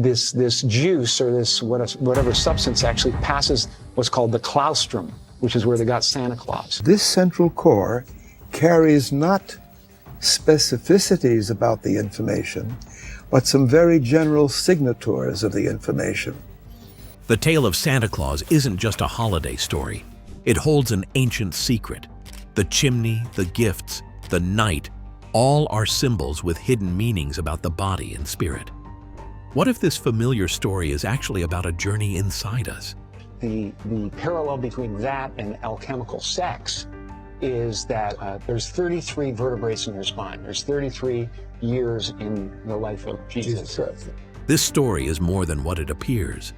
this juice or this whatever substance actually passes what's called the claustrum, which is where they got Santa Claus. This central core carries not specificities about the information, but some very general signatures of the information. The tale of Santa Claus isn't just a holiday story. It holds an ancient secret. The chimney, the gifts, the night, all are symbols with hidden meanings about the body and spirit. What if this familiar story is actually about a journey inside us? The parallel between that and alchemical sex is that there's 33 vertebrae in your spine. There's 33 years in the life of Jesus. This story is more than what it appears.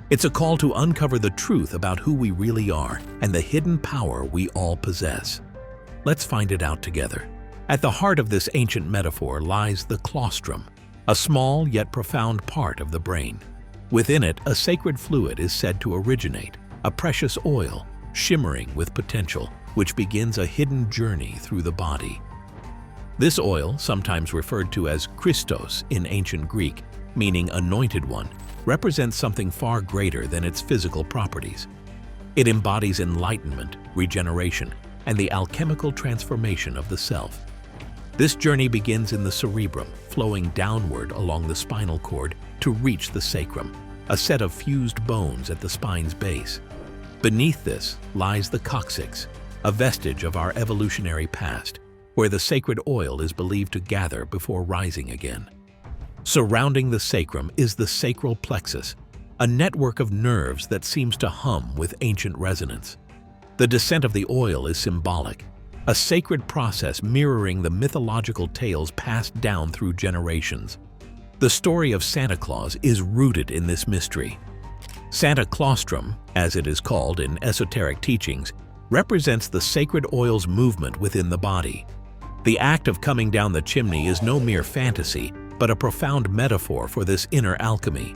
It's a call to uncover the truth about who we really are and the hidden power we all possess. Let's find it out together. At the heart of this ancient metaphor lies the claustrum, a small yet profound part of the brain. Within it, a sacred fluid is said to originate, a precious oil, shimmering with potential, which begins a hidden journey through the body. This oil, sometimes referred to as Christos in ancient Greek, meaning anointed one, represents something far greater than its physical properties. It embodies enlightenment, regeneration, and the alchemical transformation of the self. This journey begins in the cerebrum, flowing downward along the spinal cord to reach the sacrum, a set of fused bones at the spine's base. Beneath this lies the coccyx, a vestige of our evolutionary past, where the sacred oil is believed to gather before rising again. Surrounding the sacrum is the sacral plexus, a network of nerves that seems to hum with ancient resonance. The descent of the oil is symbolic, a sacred process mirroring the mythological tales passed down through generations. The story of Santa Claus is rooted in this mystery. Santa Claustrum, as it is called in esoteric teachings, represents the sacred oil's movement within the body. The act of coming down the chimney is no mere fantasy, but a profound metaphor for this inner alchemy.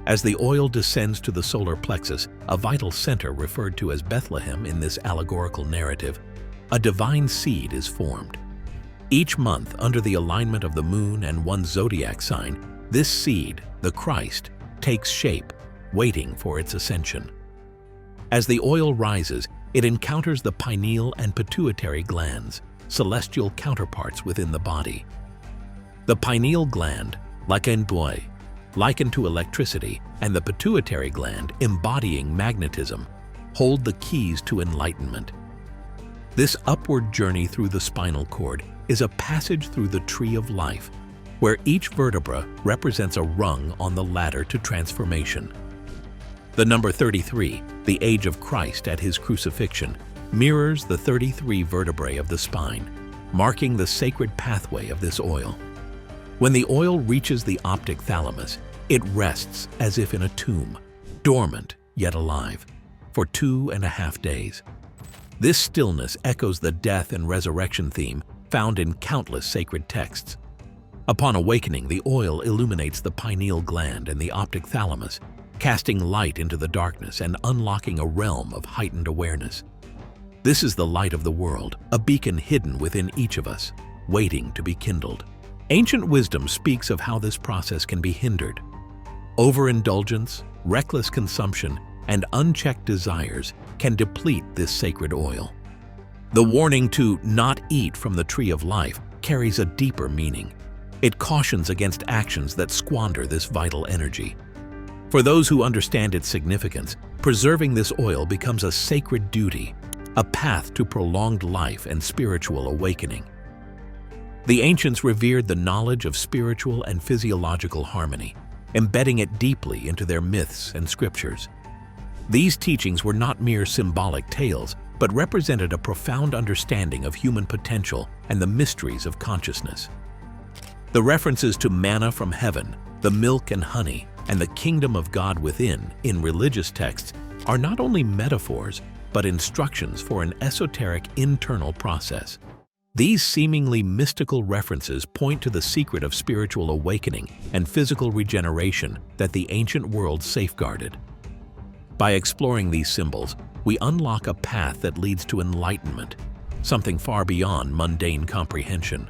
As the oil descends to the solar plexus, a vital center referred to as Bethlehem in this allegorical narrative, a divine seed is formed. Each month, under the alignment of the moon and one zodiac sign, this seed, the Christ, takes shape, waiting for its ascension. As the oil rises, it encounters the pineal and pituitary glands, celestial counterparts within the body. The pineal gland, likened to electricity, and the pituitary gland, embodying magnetism, hold the keys to enlightenment. This upward journey through the spinal cord is a passage through the tree of life, where each vertebra represents a rung on the ladder to transformation. The number 33, the age of Christ at his crucifixion, mirrors the 33 vertebrae of the spine, marking the sacred pathway of this oil. When the oil reaches the optic thalamus, it rests as if in a tomb, dormant yet alive, for 2.5 days. This stillness echoes the death and resurrection theme found in countless sacred texts. Upon awakening, the oil illuminates the pineal gland and the optic thalamus, casting light into the darkness and unlocking a realm of heightened awareness. This is the light of the world, a beacon hidden within each of us, waiting to be kindled. Ancient wisdom speaks of how this process can be hindered. Overindulgence, reckless consumption, and unchecked desires can deplete this sacred oil. The warning to not eat from the tree of life carries a deeper meaning. It cautions against actions that squander this vital energy. For those who understand its significance, preserving this oil becomes a sacred duty, a path to prolonged life and spiritual awakening. The ancients revered the knowledge of spiritual and physiological harmony, embedding it deeply into their myths and scriptures. These teachings were not mere symbolic tales, but represented a profound understanding of human potential and the mysteries of consciousness. The references to manna from heaven, the milk and honey, and the kingdom of God within in religious texts are not only metaphors, but instructions for an esoteric internal process. These seemingly mystical references point to the secret of spiritual awakening and physical regeneration that the ancient world safeguarded. By exploring these symbols, we unlock a path that leads to enlightenment, something far beyond mundane comprehension.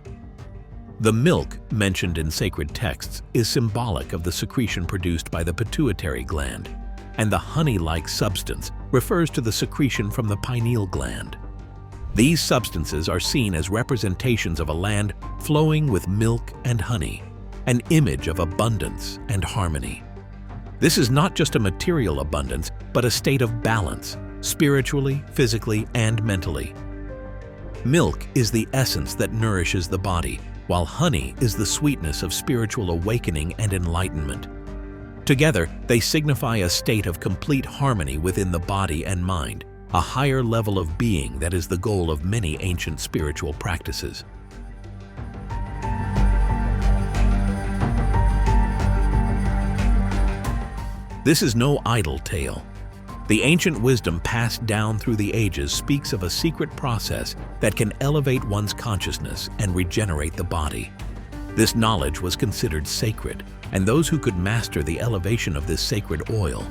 The milk mentioned in sacred texts is symbolic of the secretion produced by the pituitary gland, and the honey-like substance refers to the secretion from the pineal gland. These substances are seen as representations of a land flowing with milk and honey, an image of abundance and harmony. This is not just a material abundance, but a state of balance, spiritually, physically, and mentally. Milk is the essence that nourishes the body, while honey is the sweetness of spiritual awakening and enlightenment. Together, they signify a state of complete harmony within the body and mind, a higher level of being that is the goal of many ancient spiritual practices. This is no idle tale. The ancient wisdom passed down through the ages speaks of a secret process that can elevate one's consciousness and regenerate the body. This knowledge was considered sacred, and those who could master the elevation of this sacred oil,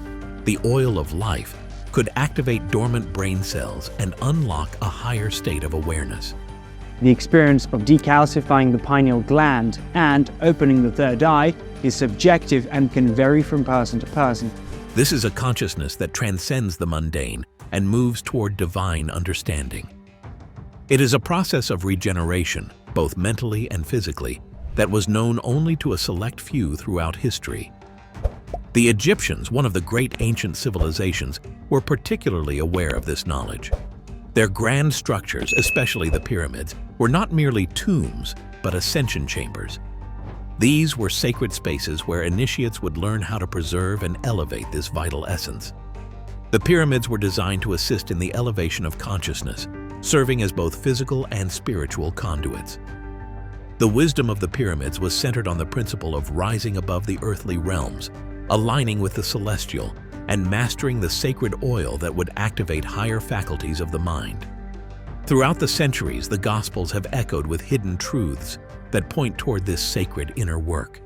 the oil of life, could activate dormant brain cells and unlock a higher state of awareness. The experience of decalcifying the pineal gland and opening the third eye is subjective and can vary from person to person. This is a consciousness that transcends the mundane and moves toward divine understanding. It is a process of regeneration, both mentally and physically, that was known only to a select few throughout history. The Egyptians, one of the great ancient civilizations, were particularly aware of this knowledge. Their grand structures, especially the pyramids, were not merely tombs, but ascension chambers. These were sacred spaces where initiates would learn how to preserve and elevate this vital essence. The pyramids were designed to assist in the elevation of consciousness, serving as both physical and spiritual conduits. The wisdom of the pyramids was centered on the principle of rising above the earthly realms, aligning with the celestial, and mastering the sacred oil that would activate higher faculties of the mind. Throughout the centuries, the Gospels have echoed with hidden truths that point toward this sacred inner work.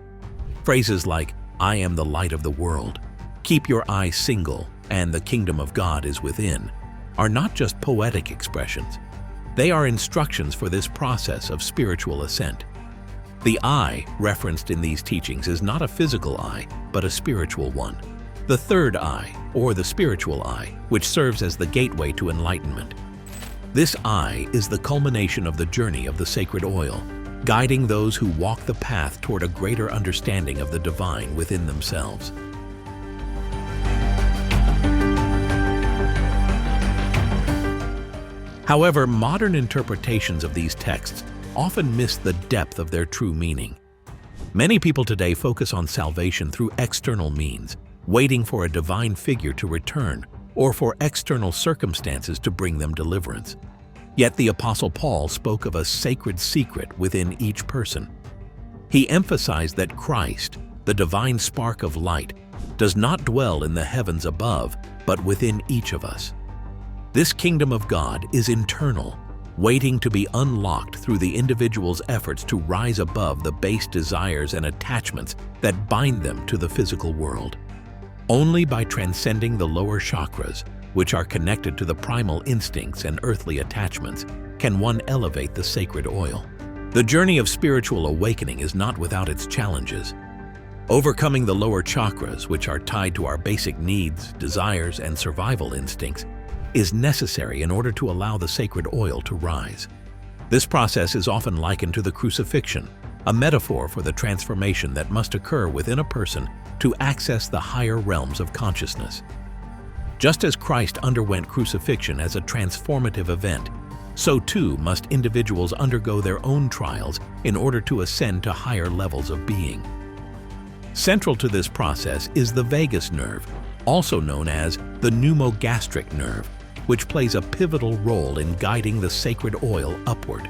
Phrases like, "I am the light of the world," "Keep your eye single," and "The kingdom of God is within," are not just poetic expressions. They are instructions for this process of spiritual ascent. The eye referenced in these teachings is not a physical eye, but a spiritual one. The third eye, or the spiritual eye, which serves as the gateway to enlightenment. This eye is the culmination of the journey of the sacred oil, guiding those who walk the path toward a greater understanding of the divine within themselves. However, modern interpretations of these texts often miss the depth of their true meaning. Many people today focus on salvation through external means, waiting for a divine figure to return or for external circumstances to bring them deliverance. Yet the Apostle Paul spoke of a sacred secret within each person. He emphasized that Christ, the divine spark of light, does not dwell in the heavens above, but within each of us. This kingdom of God is internal, waiting to be unlocked through the individual's efforts to rise above the base desires and attachments that bind them to the physical world. Only by transcending the lower chakras, which are connected to the primal instincts and earthly attachments, can one elevate the sacred oil. The journey of spiritual awakening is not without its challenges. Overcoming the lower chakras, which are tied to our basic needs, desires, and survival instincts, is necessary in order to allow the sacred oil to rise. This process is often likened to the crucifixion, a metaphor for the transformation that must occur within a person to access the higher realms of consciousness. Just as Christ underwent crucifixion as a transformative event, so too must individuals undergo their own trials in order to ascend to higher levels of being. Central to this process is the vagus nerve, also known as the pneumogastric nerve, which plays a pivotal role in guiding the sacred oil upward.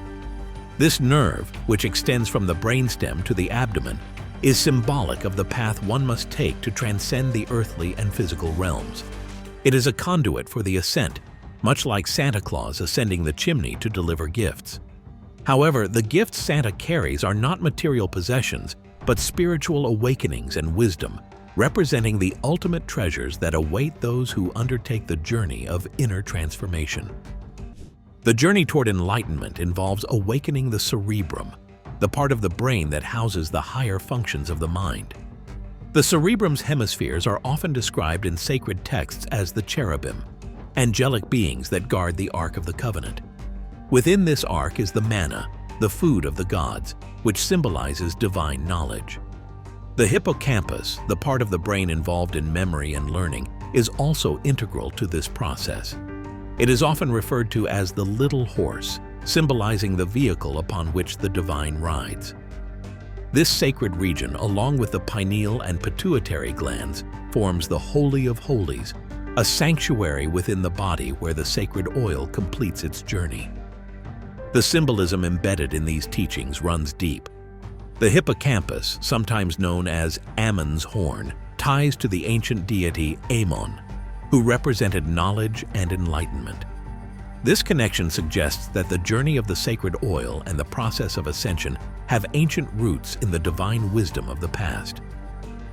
This nerve, which extends from the brainstem to the abdomen, is symbolic of the path one must take to transcend the earthly and physical realms. It is a conduit for the ascent, much like Santa Claus ascending the chimney to deliver gifts. However, the gifts Santa carries are not material possessions, but spiritual awakenings and wisdom, representing the ultimate treasures that await those who undertake the journey of inner transformation. The journey toward enlightenment involves awakening the cerebrum, the part of the brain that houses the higher functions of the mind. The cerebrum's hemispheres are often described in sacred texts as the cherubim, angelic beings that guard the Ark of the Covenant. Within this ark is the manna, the food of the gods, which symbolizes divine knowledge. The hippocampus, the part of the brain involved in memory and learning, is also integral to this process. It is often referred to as the little horse, symbolizing the vehicle upon which the divine rides. This sacred region, along with the pineal and pituitary glands, forms the Holy of Holies, a sanctuary within the body where the sacred oil completes its journey. The symbolism embedded in these teachings runs deep. The hippocampus, sometimes known as Ammon's horn, ties to the ancient deity Ammon, who represented knowledge and enlightenment. This connection suggests that the journey of the sacred oil and the process of ascension have ancient roots in the divine wisdom of the past.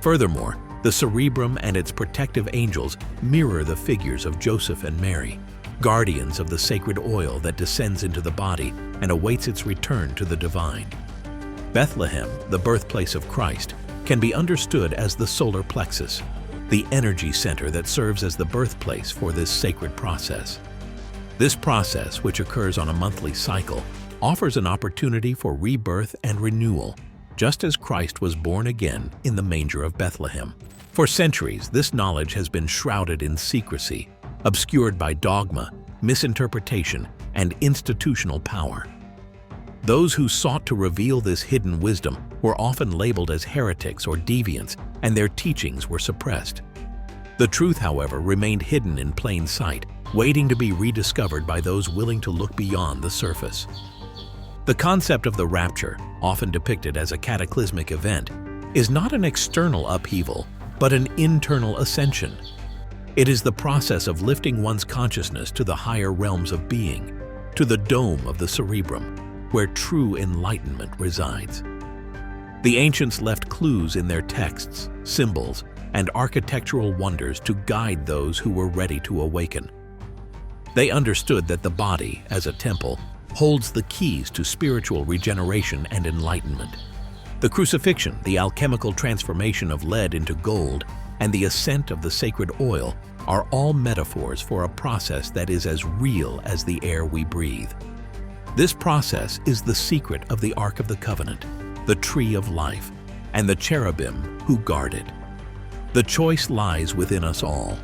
Furthermore, the cerebrum and its protective angels mirror the figures of Joseph and Mary, guardians of the sacred oil that descends into the body and awaits its return to the divine. Bethlehem, the birthplace of Christ, can be understood as the solar plexus, the energy center that serves as the birthplace for this sacred process. This process, which occurs on a monthly cycle, offers an opportunity for rebirth and renewal, just as Christ was born again in the manger of Bethlehem. For centuries, this knowledge has been shrouded in secrecy, obscured by dogma, misinterpretation, and institutional power. Those who sought to reveal this hidden wisdom were often labeled as heretics or deviants, and their teachings were suppressed. The truth, however, remained hidden in plain sight, waiting to be rediscovered by those willing to look beyond the surface. The concept of the rapture, often depicted as a cataclysmic event, is not an external upheaval, but an internal ascension. It is the process of lifting one's consciousness to the higher realms of being, to the dome of the cerebrum, where true enlightenment resides. The ancients left clues in their texts, symbols, and architectural wonders to guide those who were ready to awaken. They understood that the body, as a temple, holds the keys to spiritual regeneration and enlightenment. The crucifixion, the alchemical transformation of lead into gold, and the ascent of the sacred oil are all metaphors for a process that is as real as the air we breathe. This process is the secret of the Ark of the Covenant, the Tree of Life, and the cherubim who guard it. The choice lies within us all.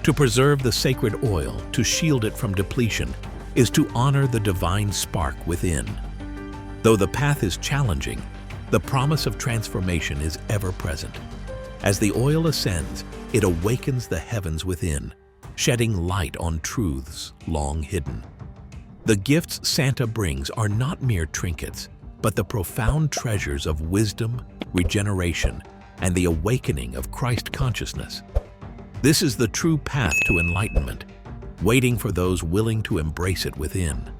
To preserve the sacred oil, to shield it from depletion, is to honor the divine spark within. Though the path is challenging, the promise of transformation is ever present. As the oil ascends, it awakens the heavens within, shedding light on truths long hidden. The gifts Santa brings are not mere trinkets, but the profound treasures of wisdom, regeneration, and the awakening of Christ consciousness. This is the true path to enlightenment, waiting for those willing to embrace it within.